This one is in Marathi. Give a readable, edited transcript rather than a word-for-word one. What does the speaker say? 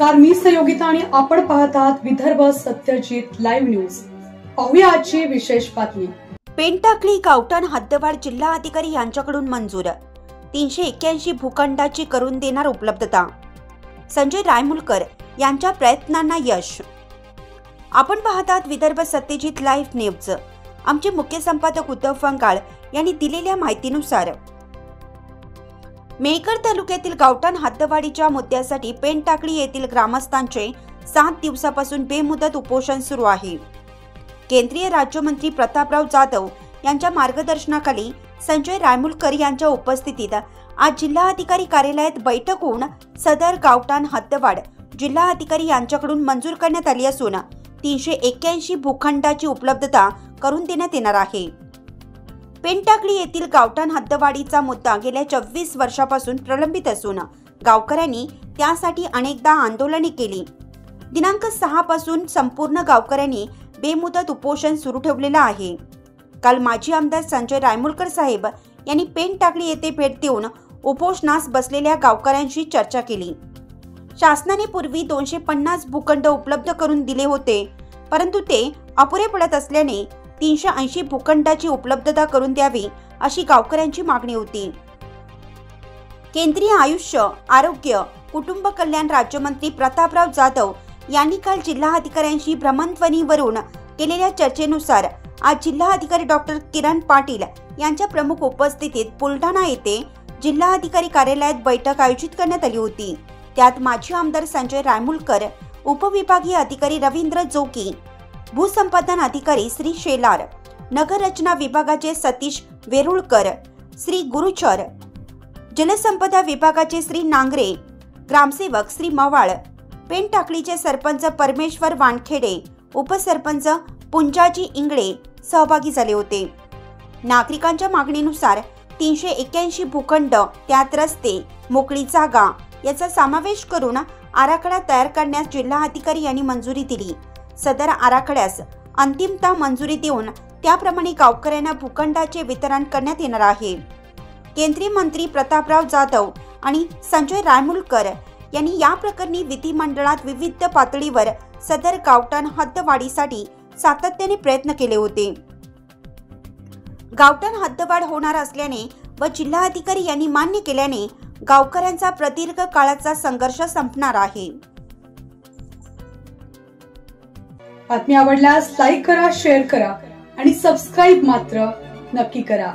नमस्कार, मी सहयोगिता आणि आपण पाहत आहात विदर्भ सत्यजित लाईव्ह न्यूज। पाहूया आजची विशेष बातमी। पेनटाकळी गावठाण हद्दवाढ जिल्हा अधिकारी यांच्याकडून मंजूर 381 भूखंडाची करून देणार उपलब्धता। संजय रायमुलकर यांच्या प्रयत्नांना यश। आपण पाहत आहात विदर्भ सत्यजित लाईव्ह न्यूज। आमचे मुख्य संपादक उद्धव फंगाळ यांनी दिलेल्या माहितीनुसार मेहकर तालुक्यातील गावठाण हद्दवाढीच्या मुद्द्यासाठी पेनटाकळी येथील ग्रामस्थांचे 7 दिवसापासून बेमुदत उपोषण सुरू आहे। केंद्रीय राज्यमंत्री प्रतापराव जाधव यांच्या मार्गदर्शनाखाली संजय रायमुलकर यांच्या उपस्थितीत आज जिल्हाधिकारी कार्यालयात बैठक होऊन सदर गावठाण हद्दवाढ जिल्हाधिकारी यांच्याकडून मंजूर करण्यात आली असून 381 भूखंडाची उपलब्धता करून देण्यात येणार आहे। पेनटाकळी येथील गावठाण हद्दवाढीचा मुद्दा गेल्या 24 वर्षापासून प्रलंबित असून गावकऱ्यांनी त्यासाठी अनेकदा आंदोलने केली। दिनांक 6 पासून संपूर्ण गावकऱ्यांनी बेमुदत उपोषण सुरू ठेवलेले आहे। काल माजी आमदार संजय रायमुलकर साहेब यांनी पेनटाकळी येथे भेट देऊन उपोषणास बसलेल्या गावकऱ्यांशी चर्चा केली। शासनाने पूर्वी 250 भूखंड उपलब्ध करून दिले होते, परंतु ते अपुरे पडत असल्याने 380 भूखंडाची उपलब्धता करून द्यावी अशी गावकऱ्यांची मागणी होती। केंद्रीय आयुष्य, आरोग्य, कुटुंब कल्याण राज्यमंत्री प्रतापराव जाधव यांनी काल जिल्हाधिकाऱ्यांशी भ्रमणध्वनीवरून केलेल्या चर्चेनुसार आज जिल्हाधिकारी डॉक्टर किरण पाटील यांच्या प्रमुख उपस्थितीत बुलढाणा येथे जिल्हाधिकारी कार्यालयात बैठक आयोजित करण्यात आली होती। त्यात माजी आमदार संजय रायमुलकर, उपविभागीय अधिकारी रवींद्र जोगी, भूसंपादन अधिकारी श्री शेलार, नगर रचना विभागाचे सतीश वेरुळकर, श्री गुरुचर, जलसंपदा विभागाचे श्री नांगरे, ग्रामसेवक श्री मवाळ, पेनटाकळीचे सरपंच परमेश्वर वानखेडे, उपसरपंच पुंजाजी इंगळे सहभागी झाले होते। नागरिकांच्या मागणीनुसार 381 भूखंड, त्यात रस्ते, मोकळी जागा याचा समावेश करून आराखडा तयार करण्यास जिल्हाधिकारी यांनी मंजुरी दिली। सदर आराखड्यास अंतिमता मंजुरी देऊन त्याप्रमाणे गावकऱ्यांना भूखंडाचे वितरण करण्यात येणार आहे। केंद्रीय मंत्री प्रतापराव जाधव आणि संजय रायमुलकर यांनी या प्रकरणी विधिमंडळात विविध पातळीवर सदर गावठाण हद्दवाढीसाठी सातत्याने प्रयत्न केले होते। गावठाण हद्दवाढ होणार असल्याने व जिल्हाधिकारी यांनी मान्य केल्याने गावकऱ्यांचा प्रदीर्घ काळाचा संघर्ष संपणार आहे। बातमी आवडल्यास लाईक करा, शेअर करा आणि सबस्क्राईब मात्र नक्की करा।